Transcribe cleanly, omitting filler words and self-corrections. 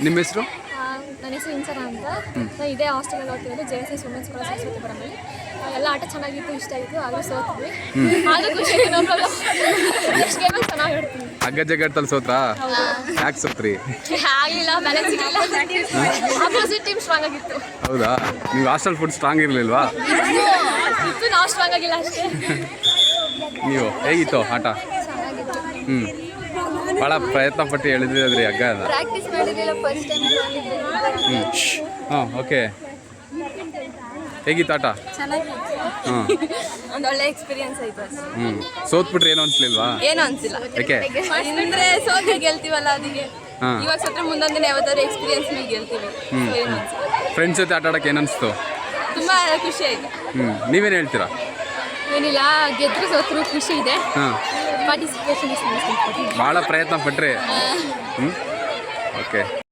ನಿಮ್ಮ ಹೆಸರು? ನನ್ನ ಹೆಸರು ಇನ್ಸರ ಅಂತ. ನಾನು ಇದೇ ಹಾಸ್ಟೆಲಲ್ಲಿ ಓದ್ತಿರೋದು JSS ವುಮೆನ್ಸ್ ಕಾಲೇಜ್ ಸರಸ್ವತಿಪುರಮಲ್ಲಿ. ಎಲ್ಲ ಆಟ ಚೆನ್ನಾಗಿತ್ತು, ಇಷ್ಟ ಆಯಿತು, ಆದರೂ ಸೋತ್ವಿ. ಆದರೂ ಖುಷಿ ನೆಕ್ಸ್ಟ್ ಗೇಮಲ್ಲಿ ಚೆನ್ನಾಗಿ ಆಡ್ತೀನಿ. ಹಗ್ಗ ಜಗ್ಗಾಡ್ತಲ್ಲಿ ಸೋತ್ರಾ? ಯಾಕೆ ಸೋತ್ರಿ? ಆಗಲಿಲ್ಲ, ಬ್ಯಾಲೆನ್ಸ್ ಸಿಗಲಿಲ್ಲ. ಅಪೋಸಿಟ್ ಟೀಮ್ ಸ್ಟ್ರಾಂಗ್ ಆಗಿತ್ತು. ಹೌದಾ? ನೀವು ಹಾಸ್ಟೆಲ್ ಫುಡ್ ಸ್ಟ್ರಾಂಗ್ ಇರಲಿಲ್ವಾ? ಇತ್ತು, ನಾವು ಸ್ಟ್ರಾಂಗ್ ಆಗಿಲ್ಲ ಅಷ್ಟೇ. ನೀವು ಹೇಗಿತ್ತು ಆಟ? ಚೆನ್ನಾಗಿತ್ತು. ಭಾಳ ಪ್ರಯತ್ನ ಪಟ್ಟು ಹೇಳಿದ್ರಿ ಹಗ್ಗ ಅದ. ಪ್ರಾಕ್ಟೀಸ್ ಮಾಡಿರಲಿಲ್ಲ, ಫಸ್ಟ್ ಟೈಮ್. ಹಾಂ, ಓಕೆ. ಹೇಗಿತ್ತು ಆಟ? ಚೆನ್ನಾಗಿತ್ತು. ಹಾಂ, ಒಂದು ಒಳ್ಳೆ ಎಕ್ಸ್ಪೀರಿಯನ್ಸ್ ಆಯಿತು ಅಷ್ಟೇ. ಸೋತ್ಬಿಟ್ರೆ ಏನೋ ಅನ್ಸ್ಲಿಲ್ವಾ? ಏನು ಅನಿಸಿಲ್ಲ. ಯಾಕೆ? ಅಂದರೆ ಸೋತ್ರೆ ಗೆಲ್ತೀವಲ್ಲ, ಅದಕ್ಕೆ. ಹಾಂ, ಇವಾಗ ಸತ್ರ ಮುಂದೊಂದಿನ ಯಾವತ್ತಾದ್ರು ಎಕ್ಸ್ಪೀರಿಯನ್ಸ್ ನೀವು ಗೆಲ್ತೀವಿ. ಏನು ಅನಿಸಿಲ್ಲ. ಫ್ರೆಂಡ್ಸ್ ಜೊತೆ ಆಟ ಆಡೋಕೆ ಏನು ಅನಿಸ್ತು? ತುಂಬ ಖುಷಿ ಆಯಿತು. ನೀವೇನು ಹೇಳ್ತೀರಾ? ಏನಿಲ್ಲ, ಗೆದ್ರು ಸೋತ್ರು ಖುಷಿ ಇದೆ. ಹಾಂ, ಪಾರ್ಟಿಸಿಪೇಷನ್ ಇಷ್ಟ. ಭಾಳ ಪ್ರಯತ್ನ ಪಟ್ರಿ. ಓಕೆ.